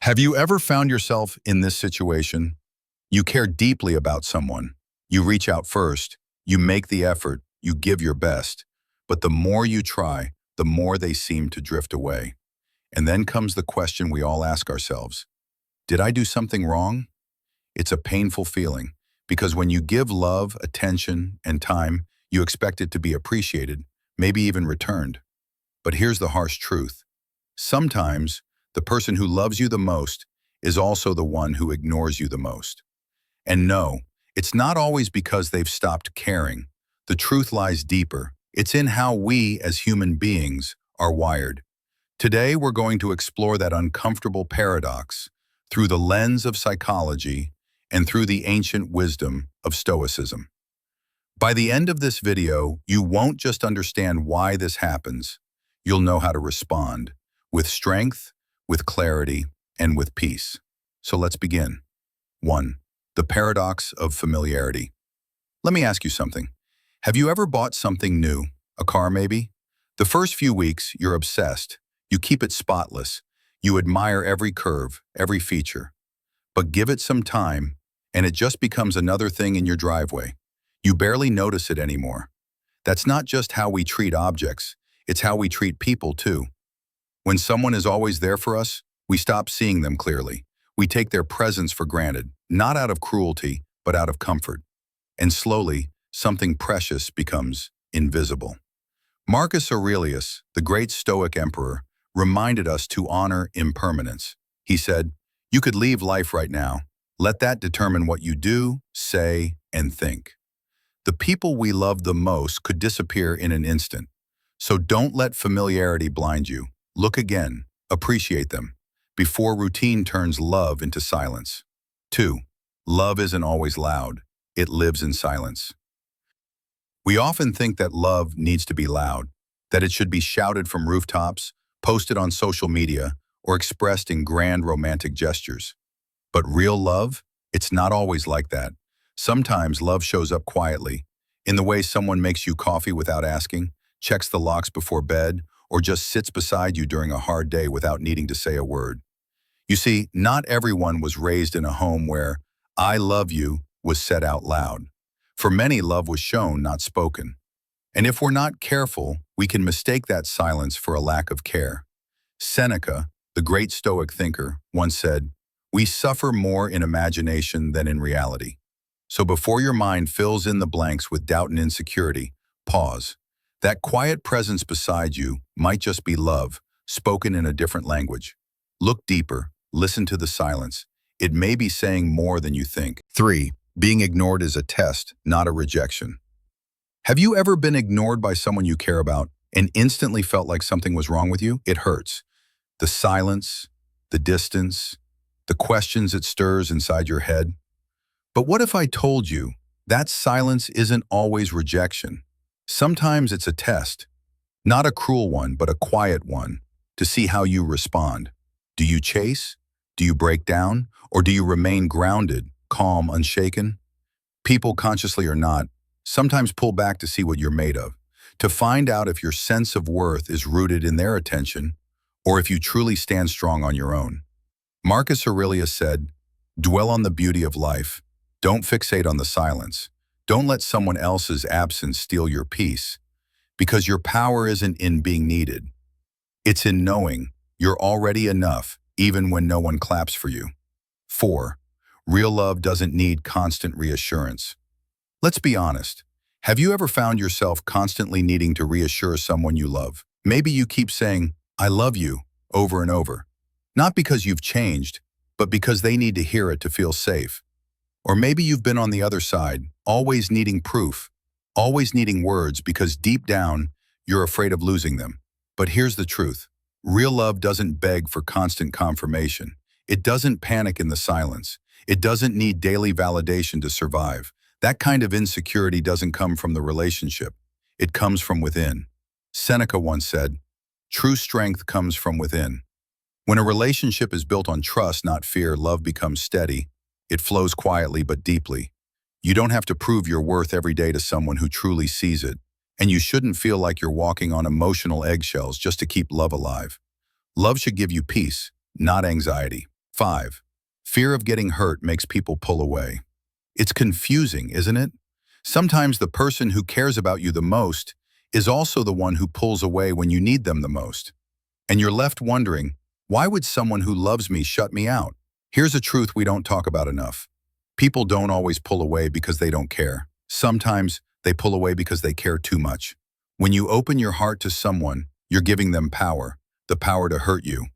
Have you ever found yourself in this situation? You care deeply about someone. You reach out first. You make the effort. You give your best. But the more you try, the more they seem to drift away. And then comes the question we all ask ourselves. Did I do something wrong? It's a painful feeling because when you give love, attention, and time, you expect it to be appreciated, maybe even returned. But here's the harsh truth. Sometimes, the person who loves you the most is also the one who ignores you the most. And no, it's not always because they've stopped caring. The truth lies deeper. It's in how we, as human beings, are wired. Today, we're going to explore that uncomfortable paradox through the lens of psychology and through the ancient wisdom of Stoicism. By the end of this video, you won't just understand why this happens. You'll know how to respond with strength, with clarity, and with peace. So let's begin. 1. The paradox of familiarity. Let me ask you something. Have you ever bought something new? A car, maybe? The first few weeks, you're obsessed. You keep it spotless. You admire every curve, every feature. But give it some time, and it just becomes another thing in your driveway. You barely notice it anymore. That's not just how we treat objects. It's how we treat people, too. When someone is always there for us, we stop seeing them clearly. We take their presence for granted, not out of cruelty, but out of comfort. And slowly, something precious becomes invisible. Marcus Aurelius, the great Stoic emperor, reminded us to honor impermanence. He said, "You could leave life right now. Let that determine what you do, say, and think." The people we love the most could disappear in an instant. So don't let familiarity blind you. Look again, appreciate them, before routine turns love into silence. 2. Love isn't always loud. It lives in silence. We often think that love needs to be loud, that it should be shouted from rooftops, posted on social media, or expressed in grand romantic gestures. But real love? It's not always like that. Sometimes love shows up quietly, in the way someone makes you coffee without asking, checks the locks before bed, or just sits beside you during a hard day without needing to say a word. You see, not everyone was raised in a home where "I love you" was said out loud. For many, love was shown, not spoken. And if we're not careful, we can mistake that silence for a lack of care. Seneca, the great Stoic thinker, once said, "We suffer more in imagination than in reality." So before your mind fills in the blanks with doubt and insecurity, pause. That quiet presence beside you might just be love, spoken in a different language. Look deeper, listen to the silence. It may be saying more than you think. 3. Being ignored is a test, not a rejection. Have you ever been ignored by someone you care about and instantly felt like something was wrong with you? It hurts. The silence, the distance, the questions it stirs inside your head. But what if I told you that silence isn't always rejection? Sometimes it's a test, not a cruel one, but a quiet one, to see how you respond. Do you chase? Do you break down? Or do you remain grounded, calm, unshaken? People, consciously or not, sometimes pull back to see what you're made of, to find out if your sense of worth is rooted in their attention or if you truly stand strong on your own. Marcus Aurelius said, "Dwell on the beauty of life. Don't fixate on the silence. Don't let someone else's absence steal your peace, because your power isn't in being needed. It's in knowing you're already enough, even when no one claps for you." 4. Real love doesn't need constant reassurance. Let's be honest. Have you ever found yourself constantly needing to reassure someone you love? Maybe you keep saying, "I love you," over and over. Not because you've changed, but because they need to hear it to feel safe. Or maybe you've been on the other side, always needing proof, always needing words because deep down, you're afraid of losing them. But here's the truth. Real love doesn't beg for constant confirmation. It doesn't panic in the silence. It doesn't need daily validation to survive. That kind of insecurity doesn't come from the relationship. It comes from within. Seneca once said, "True strength comes from within." When a relationship is built on trust, not fear, love becomes steady. It flows quietly but deeply. You don't have to prove your worth every day to someone who truly sees it, and you shouldn't feel like you're walking on emotional eggshells just to keep love alive. Love should give you peace, not anxiety. 5. Fear of getting hurt makes people pull away. It's confusing, isn't it? Sometimes the person who cares about you the most is also the one who pulls away when you need them the most. And you're left wondering, why would someone who loves me shut me out? Here's a truth we don't talk about enough. People don't always pull away because they don't care. Sometimes they pull away because they care too much. When you open your heart to someone, you're giving them power, the power to hurt you.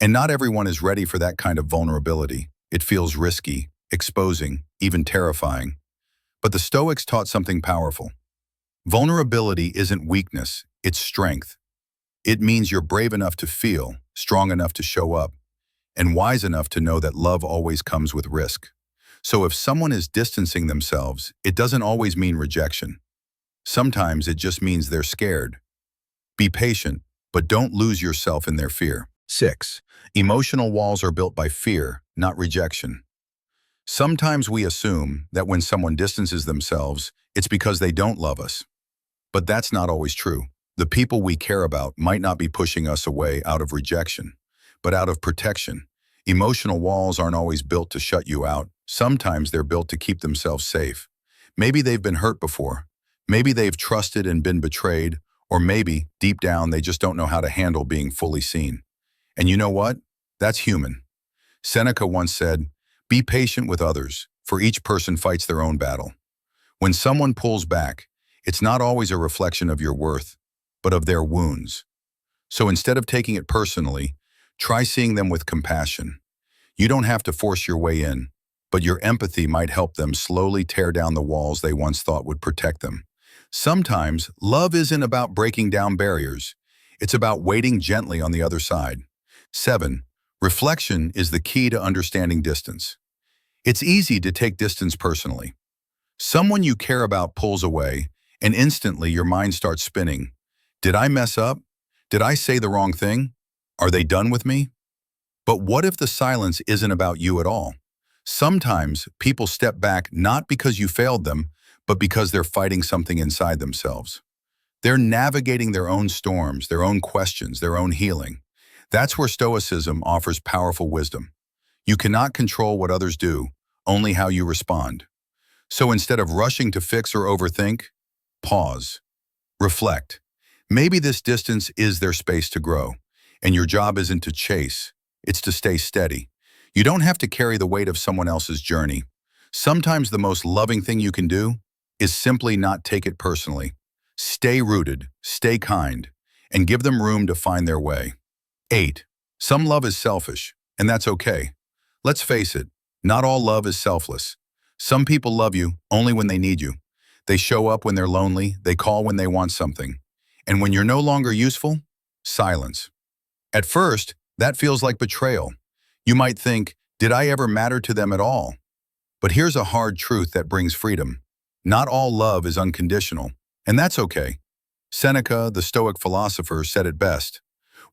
And not everyone is ready for that kind of vulnerability. It feels risky, exposing, even terrifying. But the Stoics taught something powerful. Vulnerability isn't weakness, it's strength. It means you're brave enough to feel, strong enough to show up, and wise enough to know that love always comes with risk. So if someone is distancing themselves, it doesn't always mean rejection. Sometimes it just means they're scared. Be patient, but don't lose yourself in their fear. 6. Emotional walls are built by fear, not rejection. Sometimes we assume that when someone distances themselves, it's because they don't love us. But that's not always true. The people we care about might not be pushing us away out of rejection, but out of protection. Emotional walls aren't always built to shut you out. Sometimes they're built to keep themselves safe. Maybe they've been hurt before. Maybe they've trusted and been betrayed. Or maybe, deep down, they just don't know how to handle being fully seen. And you know what? That's human. Seneca once said, "Be patient with others, for each person fights their own battle." When someone pulls back, it's not always a reflection of your worth, but of their wounds. So instead of taking it personally, try seeing them with compassion. You don't have to force your way in, but your empathy might help them slowly tear down the walls they once thought would protect them. Sometimes, love isn't about breaking down barriers. It's about waiting gently on the other side. 7. Reflection is the key to understanding distance. It's easy to take distance personally. Someone you care about pulls away, and instantly your mind starts spinning. Did I mess up? Did I say the wrong thing? Are they done with me? But what if the silence isn't about you at all? Sometimes people step back not because you failed them, but because they're fighting something inside themselves. They're navigating their own storms, their own questions, their own healing. That's where Stoicism offers powerful wisdom. You cannot control what others do, only how you respond. So instead of rushing to fix or overthink, pause. Reflect. Maybe this distance is their space to grow, and your job isn't to chase, it's to stay steady. You don't have to carry the weight of someone else's journey. Sometimes the most loving thing you can do is simply not take it personally. Stay rooted, stay kind, and give them room to find their way. 8. Some love is selfish, and that's okay. Let's face it, not all love is selfless. Some people love you only when they need you. They show up when they're lonely, they call when they want something. And when you're no longer useful, silence. At first, that feels like betrayal. You might think, did I ever matter to them at all? But here's a hard truth that brings freedom. Not all love is unconditional, and that's okay. Seneca, the Stoic philosopher, said it best.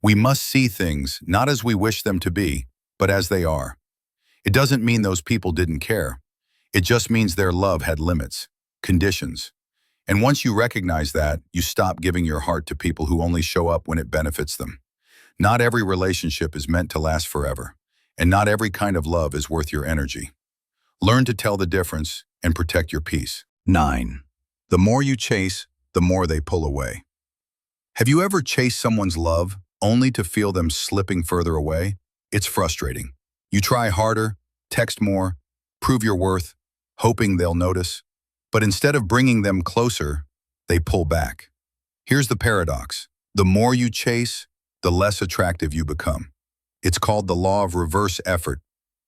We must see things not as we wish them to be, but as they are. It doesn't mean those people didn't care. It just means their love had limits, conditions. And once you recognize that, you stop giving your heart to people who only show up when it benefits them. Not every relationship is meant to last forever, and not every kind of love is worth your energy. Learn to tell the difference and protect your peace. 9. The more you chase, the more they pull away. Have you ever chased someone's love only to feel them slipping further away? It's frustrating. You try harder, text more, prove your worth, hoping they'll notice. But instead of bringing them closer, they pull back. Here's the paradox. The more you chase, the less attractive you become. It's called the law of reverse effort.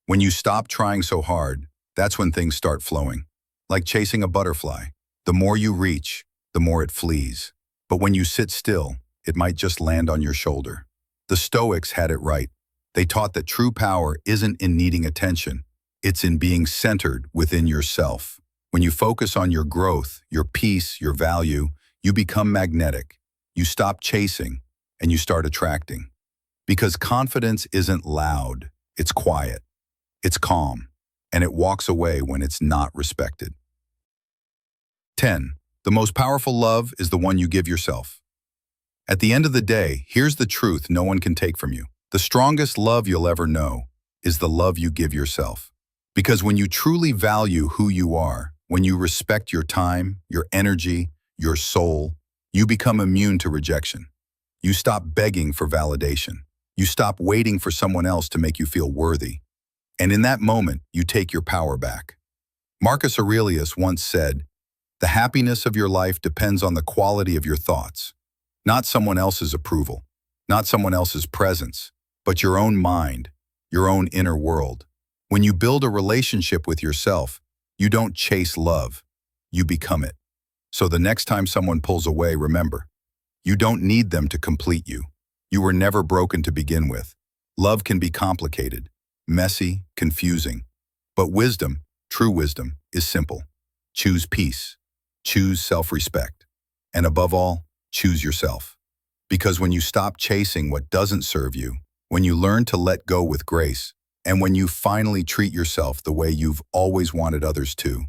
When you stop trying so hard, that's when things start flowing. Like chasing a butterfly. The more you reach, the more it flees. But when you sit still, it might just land on your shoulder. The Stoics had it right. They taught that true power isn't in needing attention. It's in being centered within yourself. When you focus on your growth, your peace, your value, you become magnetic. You stop chasing and you start attracting. Because confidence isn't loud, it's quiet, it's calm, and it walks away when it's not respected. 10. The most powerful love is the one you give yourself. At the end of the day, here's the truth no one can take from you. The strongest love you'll ever know is the love you give yourself. Because when you truly value who you are, when you respect your time, your energy, your soul, you become immune to rejection. You stop begging for validation. You stop waiting for someone else to make you feel worthy. And in that moment, you take your power back. Marcus Aurelius once said, "The happiness of your life depends on the quality of your thoughts, not someone else's approval, not someone else's presence, but your own mind, your own inner world." When you build a relationship with yourself, you don't chase love, you become it. So the next time someone pulls away, remember, you don't need them to complete you. You were never broken to begin with. Love can be complicated, messy, confusing. But wisdom, true wisdom, is simple. Choose peace. Choose self-respect. And above all, choose yourself. Because when you stop chasing what doesn't serve you, when you learn to let go with grace, and when you finally treat yourself the way you've always wanted others to,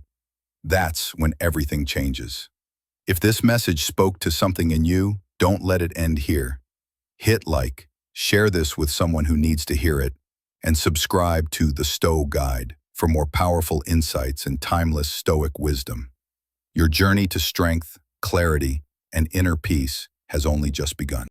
that's when everything changes. If this message spoke to something in you, don't let it end here. Hit like, share this with someone who needs to hear it, and subscribe to The Stoic Guide for more powerful insights and timeless Stoic wisdom. Your journey to strength, clarity, and inner peace has only just begun.